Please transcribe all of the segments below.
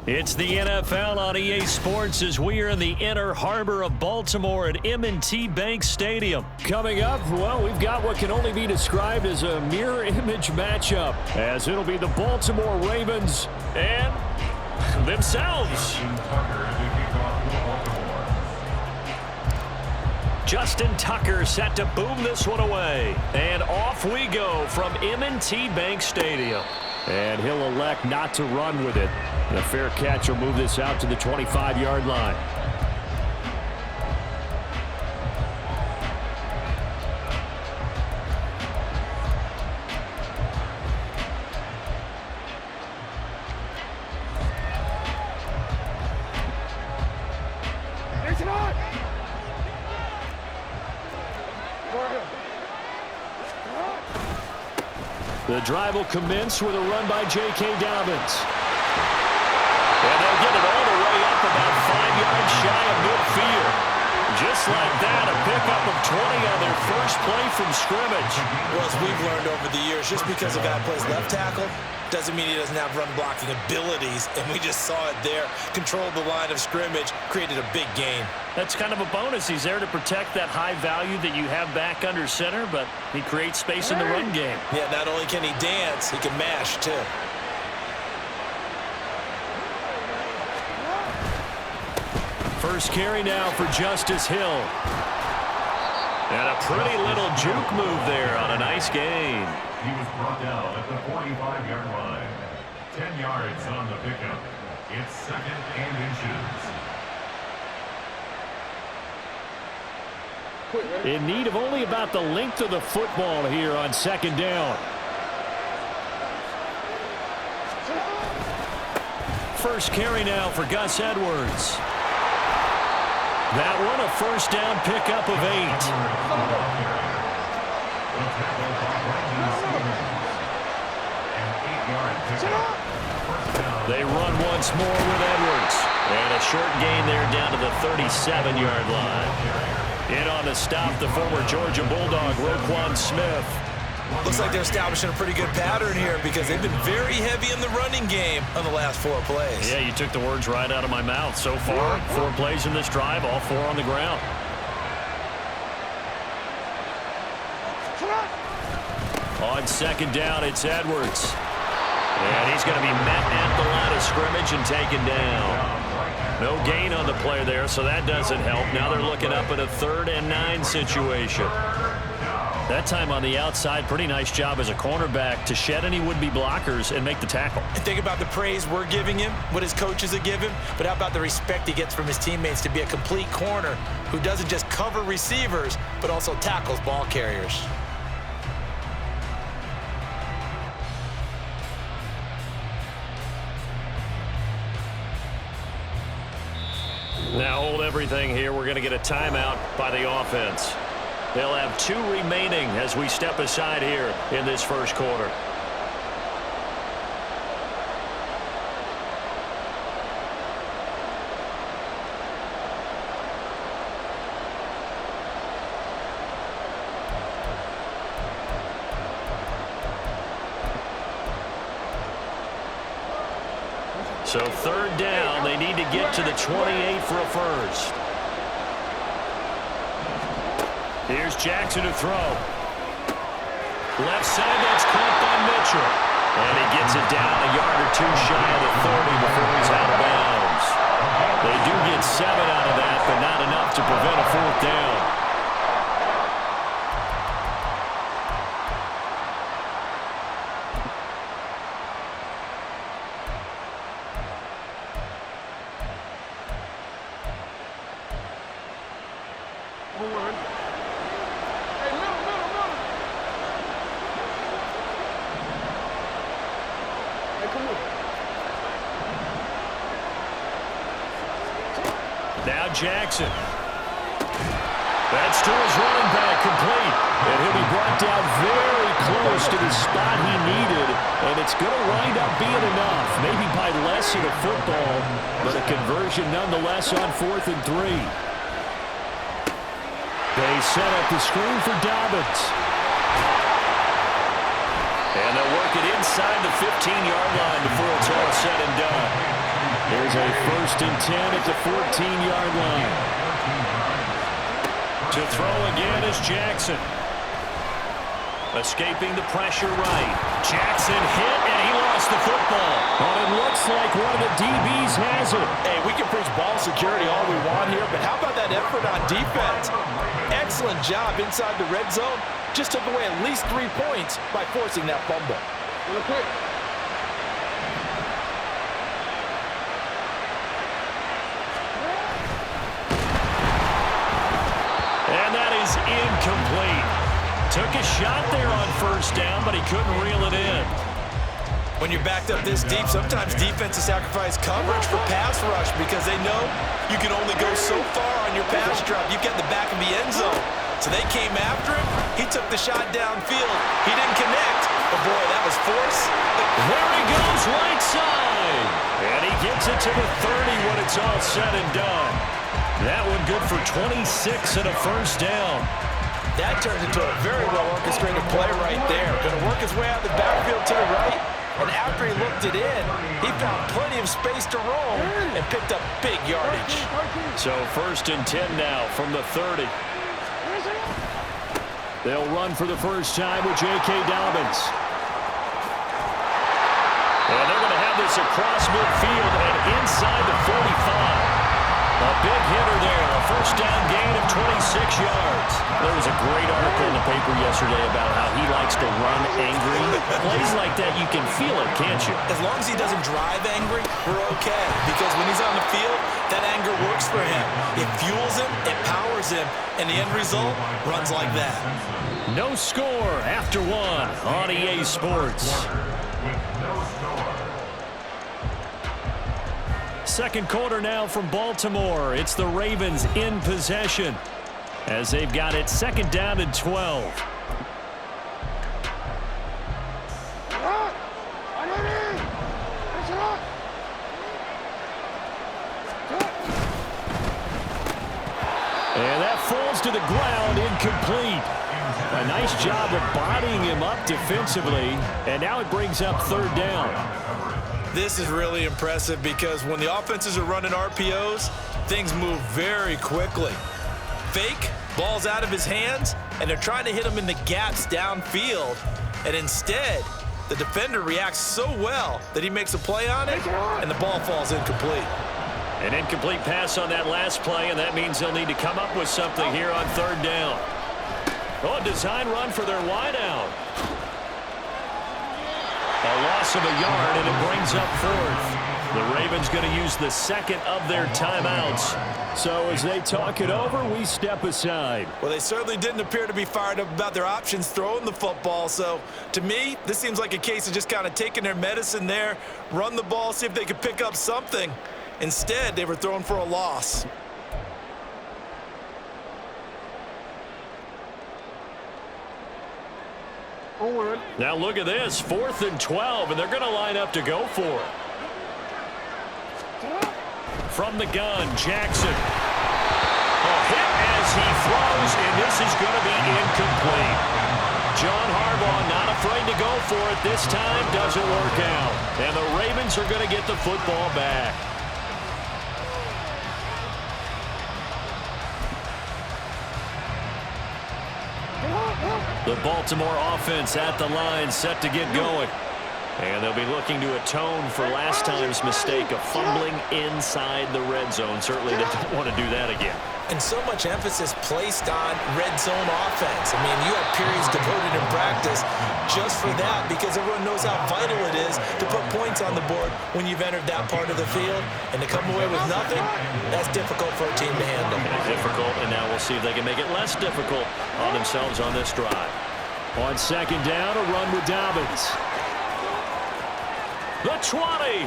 It's the NFL on EA Sports as we are in the inner harbor of Baltimore at M&T Bank Stadium. Coming up, well, we've got what can only be described as a mirror image matchup, as it'll be the Baltimore Ravens and themselves. Justin Tucker set to boom this one away. And off we go from M&T Bank Stadium. And he'll elect not to run with it. And a fair catch will move this out to the 25-yard line. The drive will commence with a run by J.K. Dobbins. And they'll get it all the way up about 5 yards shy of midfield. Just like that, a pickup of 20 on their first play from scrimmage. Well, as we've learned over the years, just because a guy plays left tackle doesn't mean he doesn't have run blocking abilities, and we just saw it there. Controlled the line of scrimmage, created a big gain. That's kind of a bonus. He's there to protect that high value that you have back under center, but he creates space in the run game. Yeah, not only can he dance, he can mash too. First carry now for Justice Hill. And a pretty little juke move there on a nice gain. He was brought down at the 45-yard line. 10 yards on the pickup. It's 2nd and inches. In need of only about the length of the football here on 2nd down. First carry now for Gus Edwards. That one a first down pickup of 8. They run once more with Edwards. And a short gain there down to the 37-yard line. In on the stop, the former Georgia Bulldog, Roquan Smith. Looks like they're establishing a pretty good pattern here because they've been very heavy in the running game on the last 4 plays. Yeah, you took the words right out of my mouth. So far, 4 plays in this drive, all 4 on the ground. On 2nd down, it's Edwards. And he's going to be met at the line of scrimmage and taken down. No gain on the play there, so that doesn't help. Now they're looking up at a 3rd and 9 situation. That time on the outside, pretty nice job as a cornerback to shed any would-be blockers and make the tackle. And think about the praise we're giving him, what his coaches have given, but how about the respect he gets from his teammates to be a complete corner who doesn't just cover receivers, but also tackles ball carriers. Now hold everything here. We're going to get a timeout by the offense. They'll have 2 remaining as we step aside here in this first quarter. So 3rd down, they need to get to the 28 for a first. Here's Jackson to throw. Left side, that's caught by Mitchell. And he gets it down a yard or 2 shy of the 30 before he's out of bounds. They do get 7 out of that, but not enough to prevent a 4th down. Now Jackson. That's to his running back, complete. And he'll be brought down very close to the spot he needed. And it's going to wind up being enough. Maybe by less than a football, but a conversion nonetheless on 4th and 3. They set up the screen for Dobbins. And they'll work it inside the 15-yard line before it's all said and done. There's a 1st and 10 at the 14-yard line. To throw again is Jackson. Escaping the pressure right. Jackson hit, and he lost the football. But it looks like one of the DBs has it. Hey, we can preach ball security all we want here, but how about that effort on defense? Excellent job inside the red zone. Just took away at least 3 points by forcing that fumble. And that is incomplete. Took a shot there on 1st down, but he couldn't reel it in. When you're backed up this deep, sometimes defenses sacrifice coverage for pass rush because they know you can only go so far on your pass drop. You get the back of the end zone. So they came after him. He took the shot downfield. He didn't connect. But, boy, that was force. There he goes, right side. And he gets it to the 30 when it's all said and done. That one good for 26 and a 1st down. That turns into a very well-orchestrated play right there. Going to work his way out of the backfield to the right. And after he looked it in, he found plenty of space to roam and picked up big yardage. So 1st and 10 now from the 30. They'll run for the first time with J.K. Dobbins. And they're going to have this across midfield and inside the 45. A big hitter there, a 1st down gain of 26 yards. There was a great article in the paper yesterday about how he likes to run angry. Plays like that, you can feel it, can't you? As long as he doesn't drive angry, we're okay. Because when he's on the field, that anger works for him. It fuels him, it powers him, and the end result runs like that. No score after 1 on EA Sports. Second quarter now from Baltimore. It's the Ravens in possession as they've got it 2nd down and 12. And that falls to the ground, incomplete. A nice job of bodying him up defensively, and now it brings up 3rd down. This is really impressive because when the offenses are running RPOs, things move very quickly. Fake, ball's out of his hands, and they're trying to hit him in the gaps downfield. And instead, the defender reacts so well that he makes a play on it, and the ball falls incomplete. An incomplete pass on that last play, and that means they'll need to come up with something here on 3rd down. Oh, design run for their wideout. A loss of a yard, and it brings up 4th. The Ravens going to use the 2nd of their timeouts. So as they talk it over, we step aside. Well, they certainly didn't appear to be fired up about their options throwing the football. So to me, this seems like a case of just kind of taking their medicine there, run the ball, see if they could pick up something. Instead, they were throwing for a loss. Now look at this, 4th and 12, and they're going to line up to go for it. From the gun, Jackson. A hit as he throws, and this is going to be incomplete. John Harbaugh not afraid to go for it. This time doesn't work out. And the Ravens are going to get the football back. The Baltimore offense at the line, set to get going. And they'll be looking to atone for last time's mistake of fumbling inside the red zone. Certainly they don't want to do that again. And so much emphasis placed on red zone offense. I mean, you have periods devoted in practice just for that because everyone knows how vital it is to put points on the board when you've entered that part of the field. And to come away with nothing, that's difficult for a team to handle. Difficult, and now we'll see if they can make it less difficult on themselves on this drive. On 2nd down, a run with Dobbins. The 20. And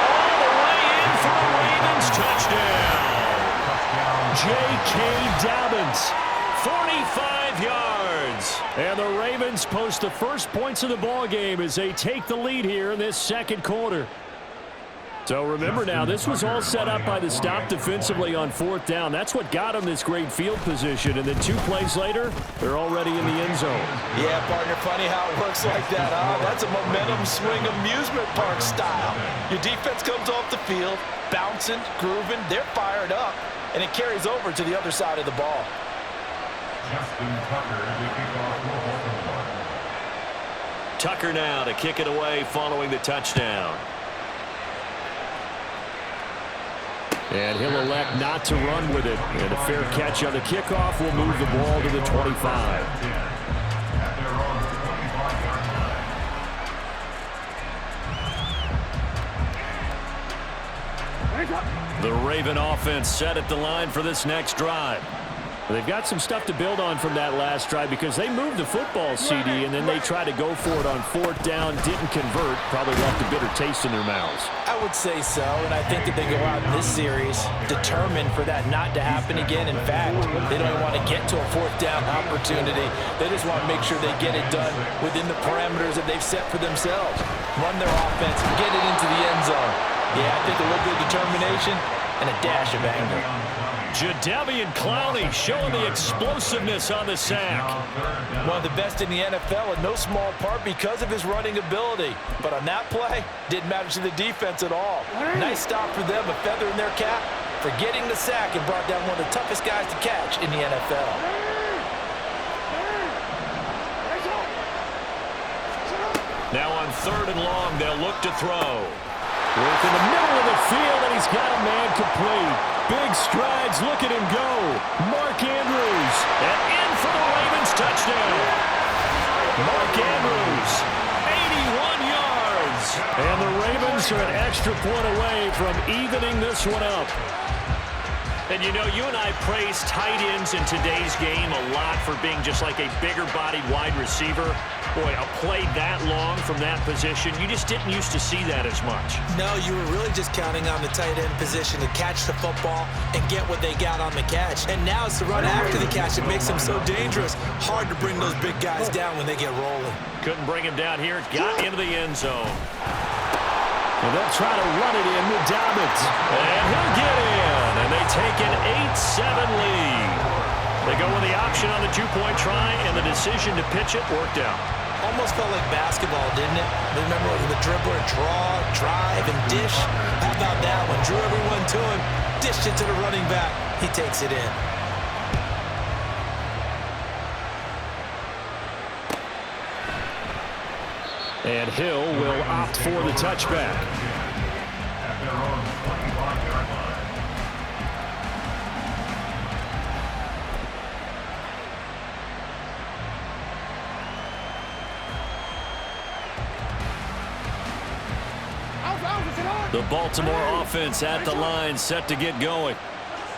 all the way in for the Ravens touchdown. J.K. Dobbins, 45 yards. And the Ravens post the first points of the ball game as they take the lead here in this 2nd quarter. So remember now, this was all set up by the stop defensively on 4th down. That's what got them this great field position. And then 2 plays later, they're already in the end zone. Yeah, partner, funny how it works like that, huh? That's a momentum swing amusement park style. Your defense comes off the field, bouncing, grooving, they're fired up, and it carries over to the other side of the ball. Justin Tucker, the kickoff will hold the one. Tucker now to kick it away following the touchdown. And he'll elect not to run with it. And a fair catch on the kickoff will move the ball to the 25. At their own 25-yard line. The Raven offense set at the line for this next drive. They've got some stuff to build on from that last drive because they moved the football, CD, and then they tried to go for it on 4th down, didn't convert, probably left a bitter taste in their mouths. I would say so, and I think that they go out in this series determined for that not to happen again. In fact, they don't even want to get to a 4th down opportunity. They just want to make sure they get it done within the parameters that they've set for themselves. Run their offense, get it into the end zone. Yeah, I think a little bit of determination and a dash of anger. Jadeveon Clowney showing the explosiveness on the sack. One of the best in the NFL in no small part because of his running ability. But on that play, didn't matter to the defense at all. Nice stop for them, a feather in their cap for getting the sack and brought down one of the toughest guys to catch in the NFL. Now on 3rd and long, they'll look to throw. Work in the middle of the field, and he's got a man complete. Big strides, look at him go. Mark Andrews, and in for the Ravens touchdown. Mark Andrews, 81 yards. And the Ravens are an extra point away from evening this one up. And you know, you and I praise tight ends in today's game a lot for being just like a bigger-bodied wide receiver. Boy, a play that long from that position, you just didn't used to see that as much. No, you were really just counting on the tight end position to catch the football and get what they got on the catch. And now it's the run after the catch that makes them so dangerous. Hard to bring those big guys down when they get rolling. Couldn't bring him down here. Got into the end zone. And they'll try to run it in with Dobbins. And he'll get in. And they take an 8-7 lead. They go with the option on the 2-point try, and the decision to pitch it worked out. Almost felt like basketball, didn't it? Remember the dribbler, draw, drive, and dish? How about that one? Drew everyone to him, dished it to the running back. He takes it in. And Hill will opt for the touchback. At their own 25-yard line. The Baltimore offense at the line, set to get going.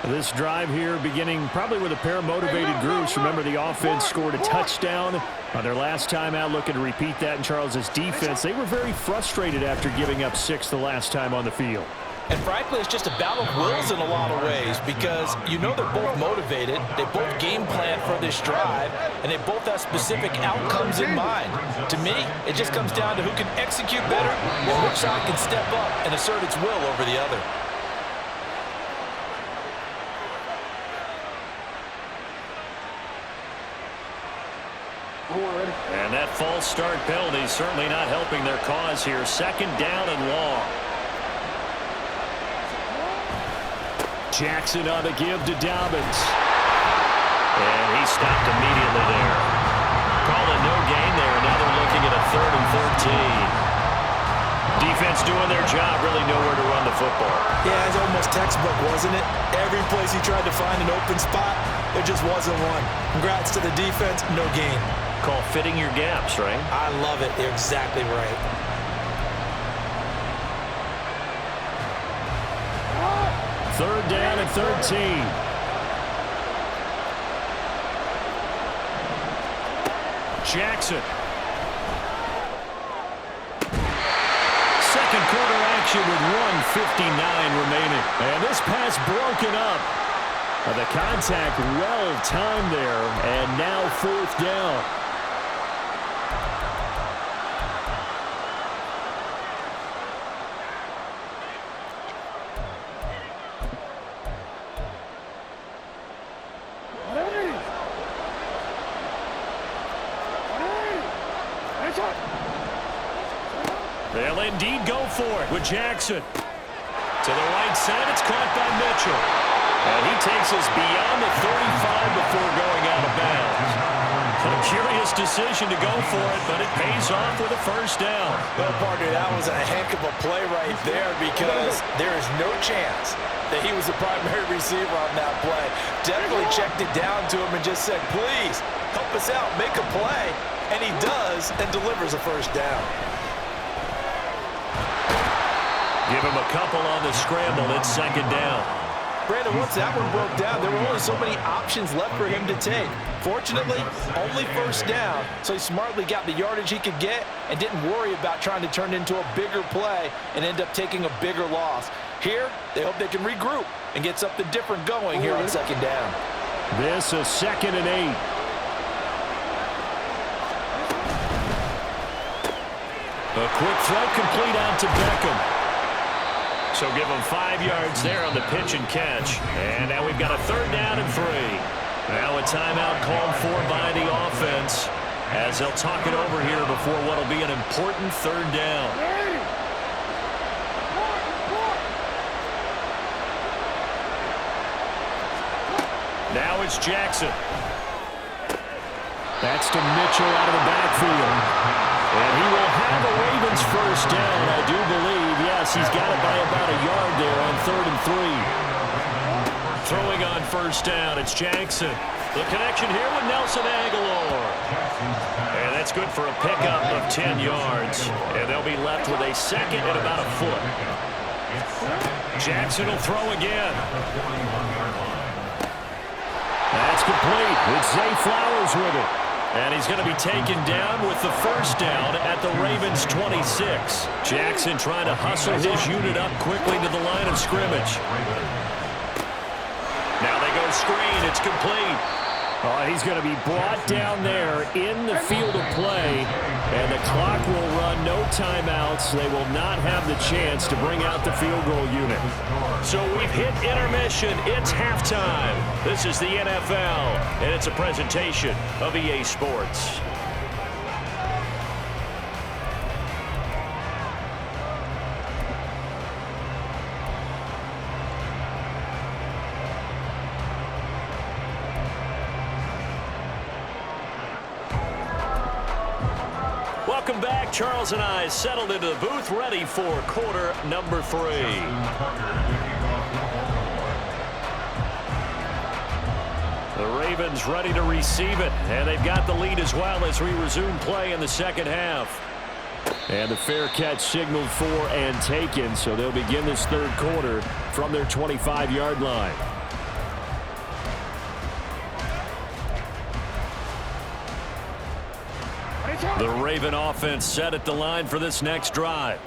This drive here beginning probably with a pair of motivated groups. Remember, the offense scored a touchdown on their last time out, looking to repeat that in Charles's defense. They were very frustrated after giving up 6 the last time on the field. And frankly, it's just a battle of wills in a lot of ways because you know they're both motivated, they both game plan for this drive, and they both have specific outcomes in mind. To me, it just comes down to who can execute better and which side can step up and assert its will over the other. And that false start penalty certainly not helping their cause here. 2nd down and long. Jackson on the give to Dobbins. And he stopped immediately there. Called a no gain there. Now they're looking at a 3rd and 13. Defense doing their job, really nowhere to run the football. Yeah, it's almost textbook, wasn't it? Every place he tried to find an open spot, there just wasn't one. Congrats to the defense, no gain. Call fitting your gaps, right? I love it. You're exactly right. Third down and 13. Jackson. Second quarter action with 1:59 remaining. And this pass broken up. The contact well timed there. And now 4th down. indeed go for it with Jackson. To the right side, it's caught by Mitchell. And he takes us beyond the 35 before going out of bounds. A curious decision to go for it, but it pays off with a first down. Well, partner, that was a heck of a play right there because there is no chance that he was the primary receiver on that play. Definitely checked it down to him and just said, please, help us out, make a play. And he does and delivers a first down. Give him a couple on the scramble. It's second down. Brandon, once that one broke down, there were only so many options left for him to take. Fortunately, only first down, so he smartly got the yardage he could get and didn't worry about trying to turn it into a bigger play and end up taking a bigger loss. Here, they hope they can regroup and get something different going here on second down. This is 2nd and 8. A quick throw complete out to Beckham. So give them 5 yards there on the pitch and catch. And now we've got a 3rd down and 3. Now a timeout called for by the offense as they'll talk it over here before what will be an important 3rd down. Now it's Jackson. That's to Mitchell out of the backfield. And he will have a Ravens first down, I do believe. Yes, he's got it by about a yard there on 3rd and 3. Throwing on first down, it's Jackson. The connection here with Nelson Aguilar. And that's good for a pickup of 10 yards. And they'll be left with a second and about a foot. Jackson will throw again. That's complete. It's Zay Flowers with it. And he's going to be taken down with the first down at the Ravens' 26. Jackson trying to hustle his unit up quickly to the line of scrimmage. Now they go screen. It's complete. He's going to be brought down there in the field of play. And the clock will run, no timeouts. They will not have the chance to bring out the field goal unit. So we've hit intermission. It's halftime. This is the NFL, and it's a presentation of EA Sports. Welcome back. Charles and I settled into the booth, ready for quarter number 3. The Ravens ready to receive it, and they've got the lead as well as we resume play in the second half. And the fair catch signaled for and taken, so they'll begin this 3rd quarter from their 25-yard line. The Raven offense set at the line for this next drive.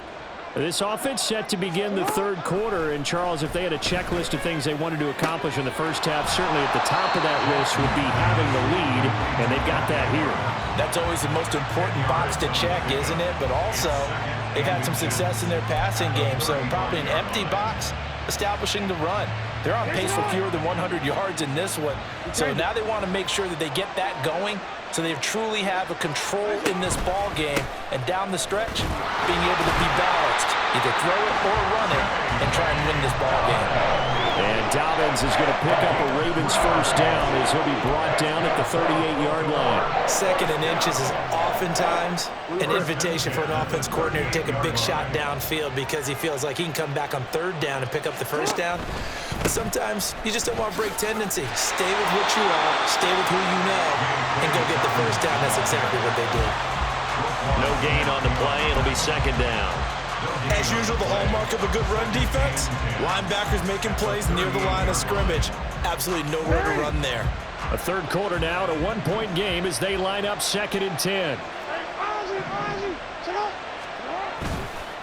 This offense set to begin the 3rd quarter. And, Charles, if they had a checklist of things they wanted to accomplish in the first half, certainly at the top of that list would be having the lead, and they've got that here. That's always the most important box to check, isn't it? But also, they've had some success in their passing game, so probably an empty box establishing the run. They're on pace for fewer than 100 yards in this one. So now they want to make sure that they get that going so they truly have a control in this ball game. And down the stretch, being able to be balanced, either throw it or run it, and try and win this ball game. And Dobbins is going to pick up a Ravens first down as he'll be brought down at the 38-yard line. 2nd and inches is oftentimes an invitation for an offense coordinator to take a big shot downfield because he feels like he can come back on 3rd down and pick up the first down. But sometimes you just don't want to break tendency. Stay with what you are, stay with who you know, and go get the first down. That's exactly what they did. No gain on the play. It'll be 2nd down. As usual, the hallmark of a good run defense, linebackers making plays near the line of scrimmage. Absolutely nowhere to run there. A 3rd quarter now, at a 1-point game as they line up 2nd and 10.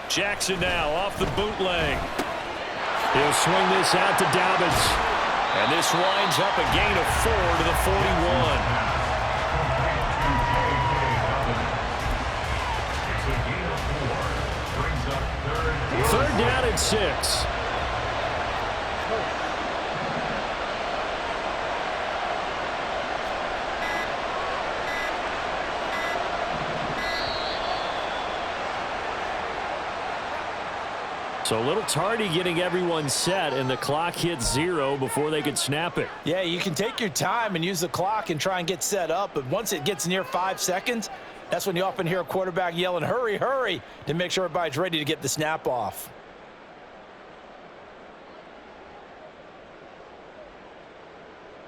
Jackson now off the bootleg. He'll swing this out to Dobbins. And this winds up a gain of 4 to the 41. 3rd down and 6. So a little tardy getting everyone set, and the clock hits 0 before they could snap it. Yeah, you can take your time and use the clock and try and get set up, but once it gets near 5 seconds, that's when you often hear a quarterback yelling, hurry, hurry, to make sure everybody's ready to get the snap off.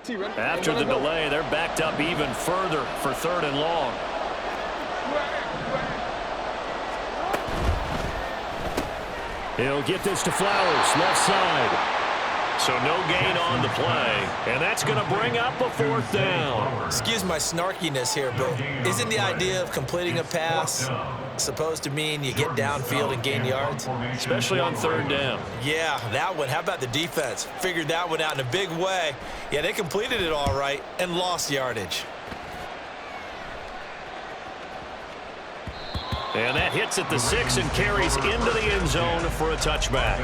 After the delay, they're backed up even further for 3rd and long. He'll get this to Flowers, left side. So no gain on the play, and that's going to bring up a 4th down. Excuse my snarkiness here, but isn't the idea of completing a pass supposed to mean you get downfield and gain yards? Especially on 3rd down. Yeah, that one. How about the defense? Figured that one out in a big way. Yeah, they completed it all right and lost yardage. And that hits at the 6 and carries into the end zone for a touchback.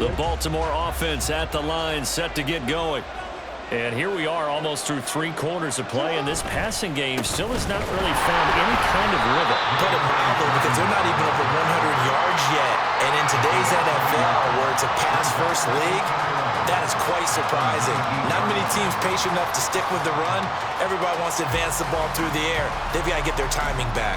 The Baltimore offense at the line, set to get going. And here we are almost through 3 quarters of play, and this passing game still has not really found any kind of rhythm. Put it mildly, because they're not even over 100 yards yet. And in today's NFL, where it's a pass-first league, that is quite surprising. Not many teams patient enough to stick with the run. Everybody wants to advance the ball through the air. They've got to get their timing back.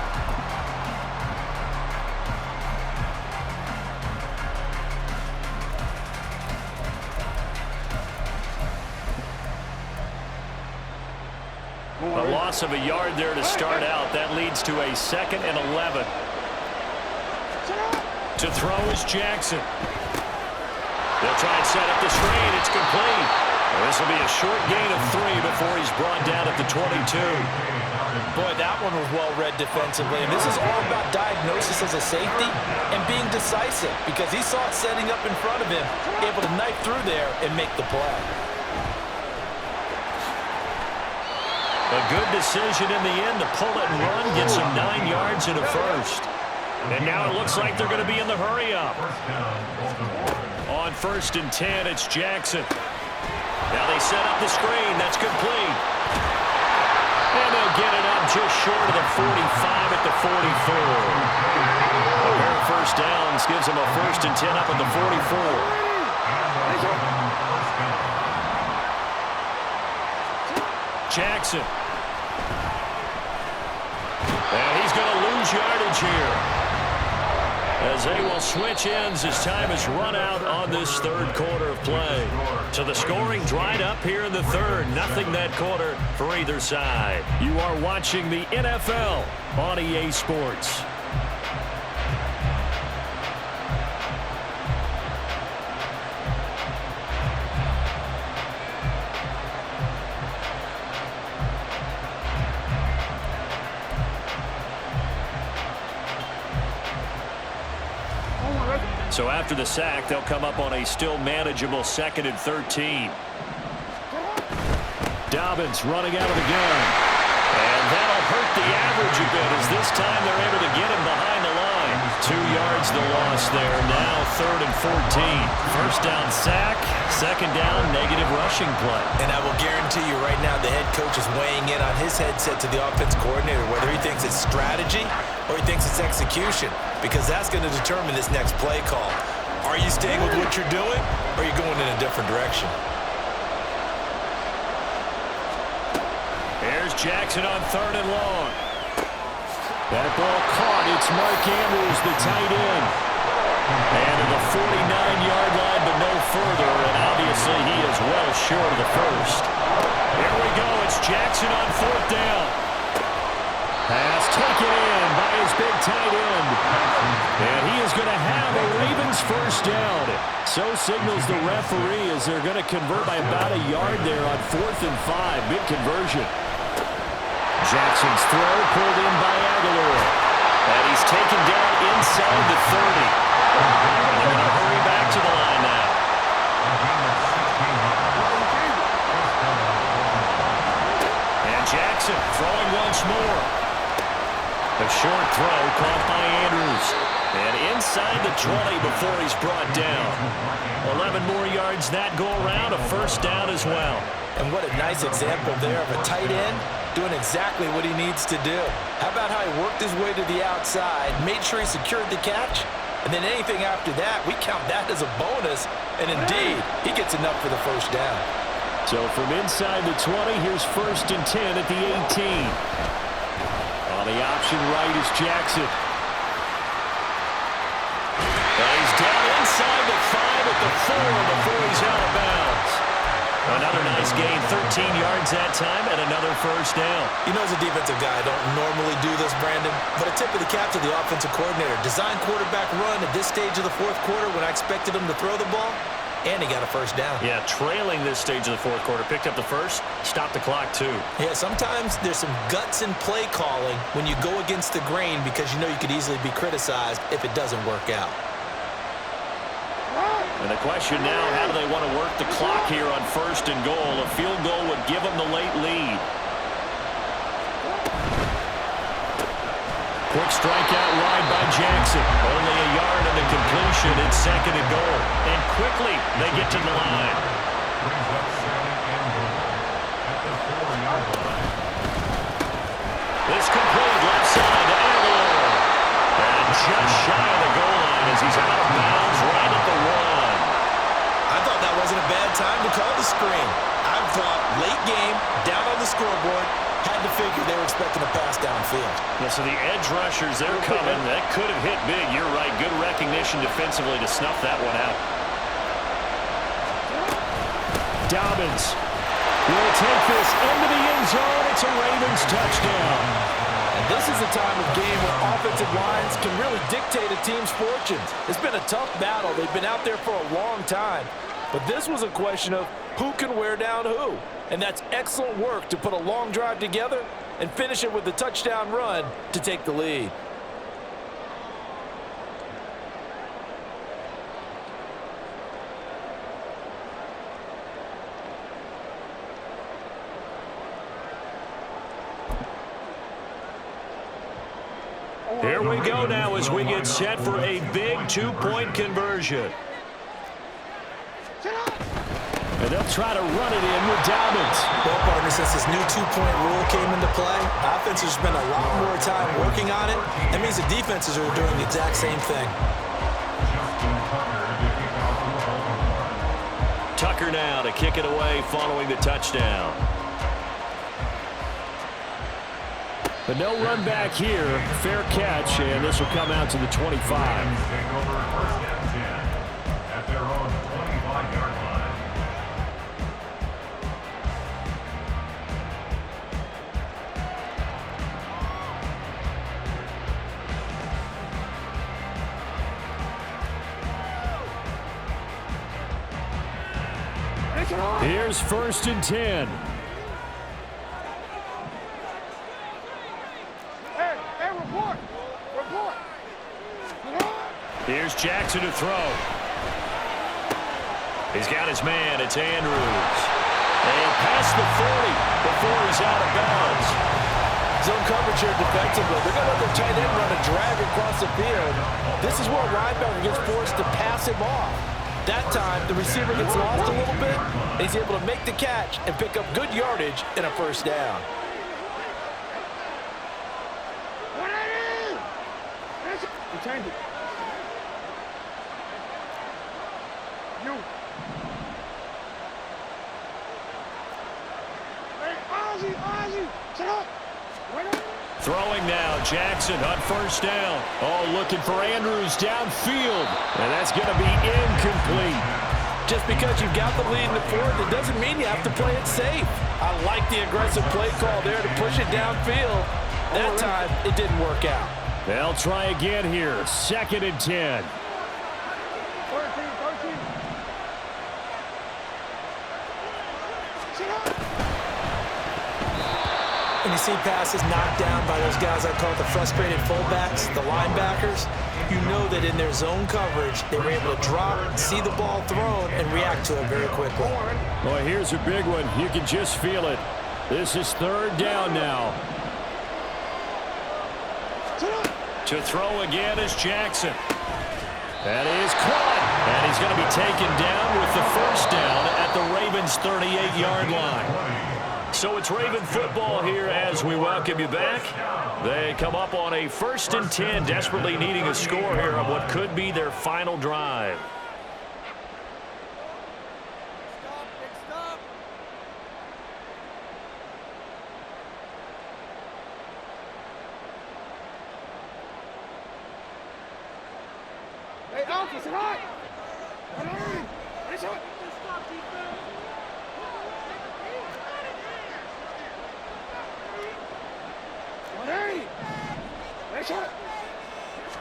A loss of a yard there to start out. That leads to a 2nd and 11. To throw is Jackson. They'll try and set up the screen. It's complete. Well, this will be a short gain of 3 before he's brought down at the 22. Boy, that one was well-read defensively. And this is all about diagnosis as a safety and being decisive, because he saw it setting up in front of him, able to knife through there and make the play. A good decision in the end to pull it and run, gets him 9 yards and a first. And now it looks like they're going to be in the hurry-up. On 1st and 10, it's Jackson. Now they set up the screen. That's complete. And they'll get it up just short of the 45 at the 44. A pair of first downs gives them a 1st and 10 up at the 44. Jackson. And he's going to lose yardage here, as they will switch ends as time is run out on this 3rd quarter of play. So the scoring dried up here in the 3rd. Nothing that quarter for either side. You are watching the NFL on EA Sports. So after the sack, they'll come up on a still manageable 2nd and 13. Dobbins running out of the gun. And that'll hurt the average a bit, as this time they're able to get him behind the line. 2 yards the loss there. Now 3rd and 14. First down sack. 2nd down negative rushing play. And I will guarantee you right now the head coach is weighing in on his headset to the offense coordinator, whether he thinks it's strategy or he thinks it's execution, because that's going to determine this next play call. Are you staying with what you're doing, or are you going in a different direction? Here's Jackson on 3rd and long. That ball caught. It's Mark Andrews, the tight end. And to the 49-yard line, but no further, and obviously he is well short of the first. Here we go. It's Jackson on 4th down. Pass taken in by his big tight end. And he is going to have a Ravens first down. So signals the referee as they're going to convert by about a yard there on 4th and 5. Big conversion. Jackson's throw pulled in by Aguilar. And he's taken down inside the 30. And they're going to hurry back to the line now. And Jackson throwing once more. A short throw caught by Andrews. And inside the 20 before he's brought down. 11 more yards that go around, a first down as well. And what a nice example there of a tight end doing exactly what he needs to do. How about how he worked his way to the outside, made sure he secured the catch, and then anything after that, we count that as a bonus. And indeed, he gets enough for the first down. So from inside the 20, here's 1st and 10 at the 18. On the option right is Jackson. He's down inside the 5 at the 4 before he's out of bounds. Another nice gain, 13 yards that time, and another first down. You know, as a defensive guy, I don't normally do this, Brandon, but a tip of the cap to the offensive coordinator. Design quarterback run at this stage of the 4th quarter when I expected him to throw the ball, and he got a first down. Yeah, trailing this stage of the 4th quarter. Picked up the first, stopped the clock, too. Yeah, sometimes there's some guts in play calling when you go against the grain because you know you could easily be criticized if it doesn't work out. And the question now, how do they want to work the clock here on 1st and goal? A field goal would give them the late lead. Quick strikeout wide by Jackson. Only a yard on the completion. It's 2nd and goal. And quickly, they get to the line. This complete left side to Aguilar. And just shy of the goal line as he's out of bounds right at the 1. I thought that wasn't a bad time to call the screen. I thought late game, down on the scoreboard, had to figure they were expecting a pass downfield. Yeah, so the edge rushers, they're coming. That could have hit big. You're right. Good recognition defensively to snuff that one out. Dobbins will take this into the end zone. It's a Ravens touchdown. And this is the time of game where offensive lines can really dictate a team's fortunes. It's been a tough battle. They've been out there for a long time. But this was a question of who can wear down who. And that's excellent work to put a long drive together and finish it with the touchdown run to take the lead. Here we go now as we get set for a big 2-point conversion. And they'll try to run it in with Dobbins. Well, partner, since this new 2-point rule came into play, offenses spend a lot more time working on it. That means the defenses are doing the exact same thing. Tucker now to kick it away following the touchdown. But no run back here. Fair catch, and this will come out to the 25. Take over 1st and 10 at their own 25-yard line. Here's 1st and 10. Here's Jackson to throw. He's got his man. It's Andrews. And past the 40 before he's out of bounds. Zone coverage here defensively. They're going to let their tight end run a drag across the field. This is where a linebacker gets forced to pass him off. That time, the receiver gets lost a little bit, and he's able to make the catch and pick up good yardage and a first down. Change it. You. Hey, Ozzy, shut up. Throwing now, Jackson on 1st down. Oh, looking for Andrews downfield. And that's going to be incomplete. Just because you've got the lead in the 4th, it doesn't mean you have to play it safe. I like the aggressive play call there to push it downfield. That time, it didn't work out. They'll try again here. 2nd and 10. 13. When you see passes knocked down by those guys I call the frustrated fullbacks, the linebackers, you know that in their zone coverage, they were able to drop, see the ball thrown, and react to it very quickly. Boy, here's a big one. You can just feel it. This is 3rd down now. To throw again is Jackson. That is caught. And he's going to be taken down with the first down at the Ravens' 38-yard line. So it's Raven football here as we welcome you back. They come up on a 1st and 10, desperately needing a score here on what could be their final drive. Hey, Alpha, sit high.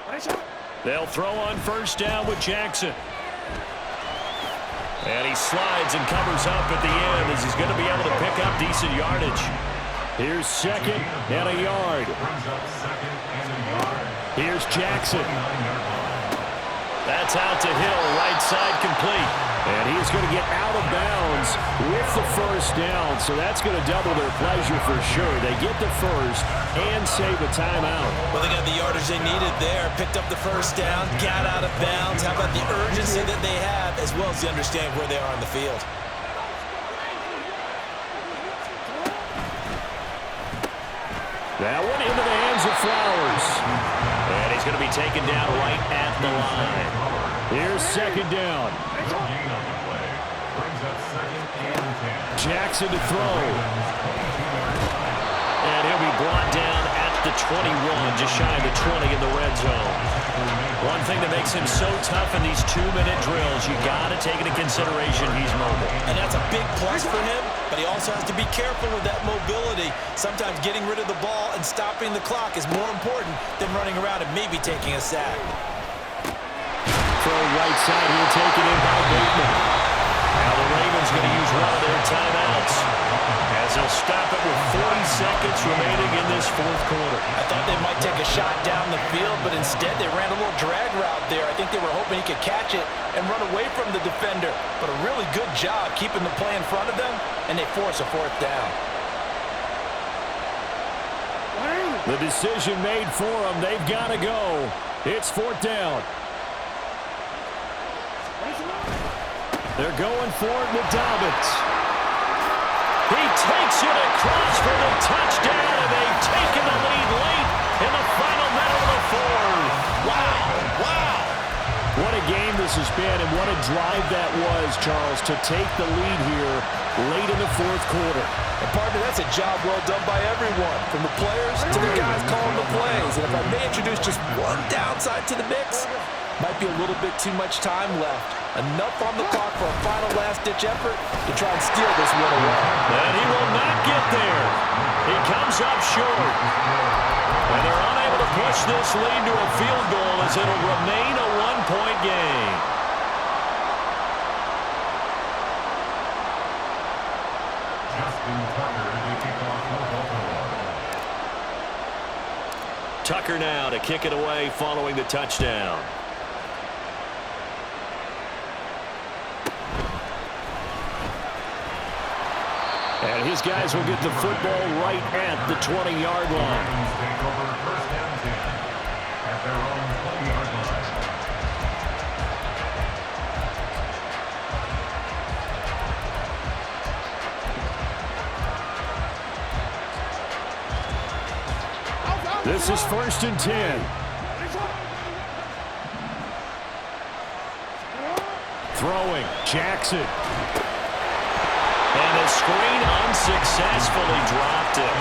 Nice hit. They'll throw on 1st down with Jackson. And he slides and covers up at the end as he's going to be able to pick up decent yardage. Here's 2nd and a yard. Here's Jackson. That's out to Hill, right side complete. And he's going to get out of bounds with the 1st down, so that's going to double their pleasure for sure. They get the 1st and save a timeout. Well, they got the yardage they needed there, picked up the 1st down, got out of bounds. How about the urgency that they have, as well as the understanding where they are on the field? That one into the hands of Flowers. And he's going to be taken down right at the line. Here's 2nd down. Jackson to throw. And he'll be brought down at the 21, just shy of the 20 in the red zone. One thing that makes him so tough in these 2-minute drills, you got to take into consideration he's mobile. And that's a big plus for him, but he also has to be careful with that mobility. Sometimes getting rid of the ball and stopping the clock is more important than running around and maybe taking a sack. Throw right side here, taken in by Bateman. Now the Ravens going to use one of their timeouts as they'll stop it with 40 seconds remaining in this 4th quarter. I thought they might take a shot down the field, but instead they ran a little drag route there. I think they were hoping he could catch it and run away from the defender, but a really good job keeping the play in front of them, and they force a 4th down. The decision made for them. They've got to go. It's 4th down. They're going for it with Dobbins. He takes it across for the touchdown, and they've taken the lead late in the final minute of the 4th. Wow. What a game this has been, and what a drive that was, Charles, to take the lead here late in the 4th quarter. And partner, that's a job well done by everyone, from the players to the guys calling the plays. And if I may introduce just one downside to the mix, might be a little bit too much time left. Enough on the clock for a final last-ditch effort to try and steal this one away. And he will not get there. He comes up short. And they're unable to push this lead to a field goal as it'll remain a 1-point game. Tucker now to kick it away following the touchdown. And his guys will get the football right at the 20-yard line. Take over 1st and 10 at their own 20-yard line. This is 1st and 10. Throwing, Jackson. And the screen unsuccessfully dropped it.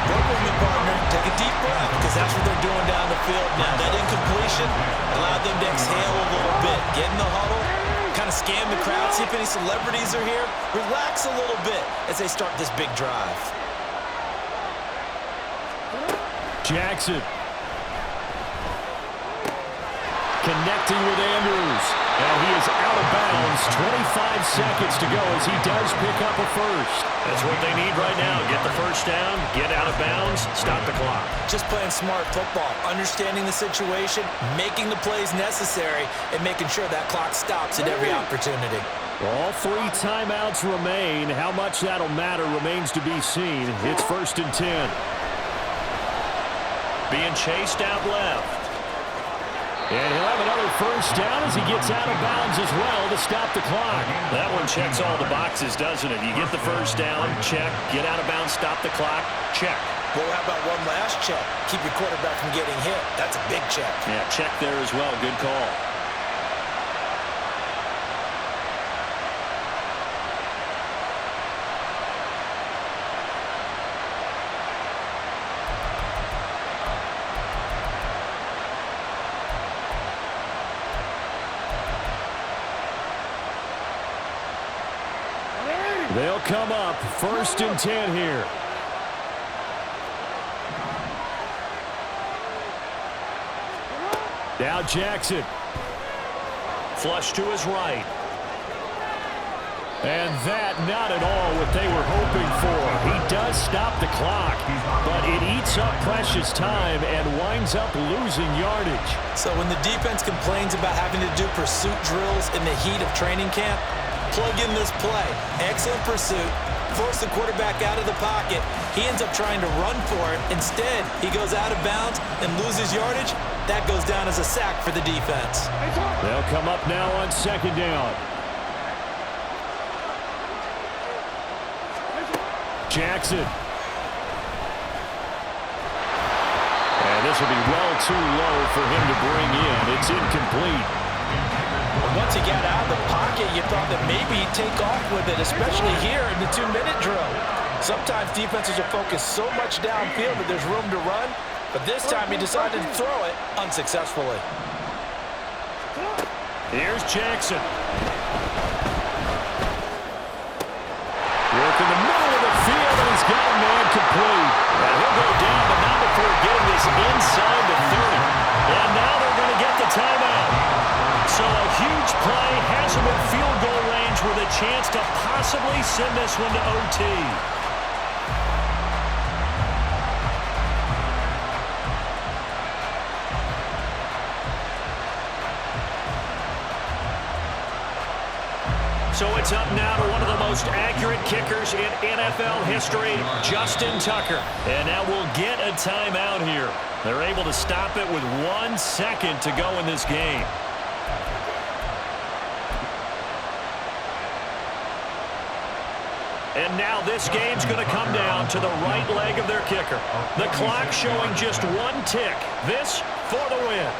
Work with me, partner. Take a deep breath, because that's what they're doing down the field now. That incompletion allowed them to exhale a little bit. Get in the huddle, kind of scan the crowd, see if any celebrities are here. Relax a little bit as they start this big drive. Jackson. Connecting with Andrews. And he is out of bounds. 25 seconds to go as he does pick up a 1st. That's what they need right now. Get the 1st down, get out of bounds, stop the clock. Just playing smart football, understanding the situation, making the plays necessary, and making sure that clock stops at every opportunity. All 3 timeouts remain. How much that'll matter remains to be seen. It's 1st and 10. Being chased out left. And he'll have another first down as he gets out of bounds as well to stop the clock. That one checks all the boxes, doesn't it? You get the first down, check. Get out of bounds, stop the clock, check. Well, how about one last check? Keep your quarterback from getting hit. That's a big check. Yeah, check there as well. Good call. They'll come up 1st and 10 here. Now Jackson. Flush to his right. And that not at all what they were hoping for. He does stop the clock, but it eats up precious time and winds up losing yardage. So when the defense complains about having to do pursuit drills in the heat of training camp, plug in this play. Excellent pursuit. Force the quarterback out of the pocket. He ends up trying to run for it. Instead, he goes out of bounds and loses yardage. That goes down as a sack for the defense. They'll come up now on 2nd down. Jackson. And this will be well too low for him to bring in. It's incomplete. Once he got out of the pocket, you thought that maybe he'd take off with it, especially here in the 2-minute drill. Sometimes defenses are focused so much downfield that there's room to run, but this time he decided to throw it unsuccessfully. Here's Jackson. Work in the middle of the field, and he's got a man complete. And he'll go down, but not before getting this inside the 30. And now they're going to get the timeout. So a huge play has him in field goal range with a chance to possibly send this one to OT. So it's up now to one of the most accurate kickers in NFL history, Justin Tucker. And now we'll get a timeout here. They're able to stop it with 1 second to go in this game. And now this game's going to come down to the right leg of their kicker. The clock showing just 1 tick. This for the win.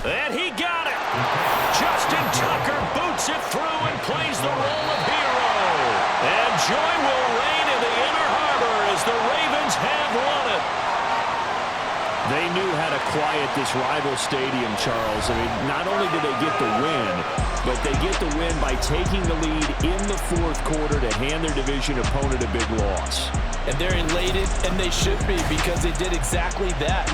And he got it. Justin Tucker boots it through and plays the role of hero. And joy will reign in the Inner Harbor as the Ravens have won it. They knew how to quiet this rival stadium, Charles. I mean, not only did they get the win, but they get the win by taking the lead in the 4th quarter to hand their division opponent a big loss. And they're elated, and they should be, because they did exactly that.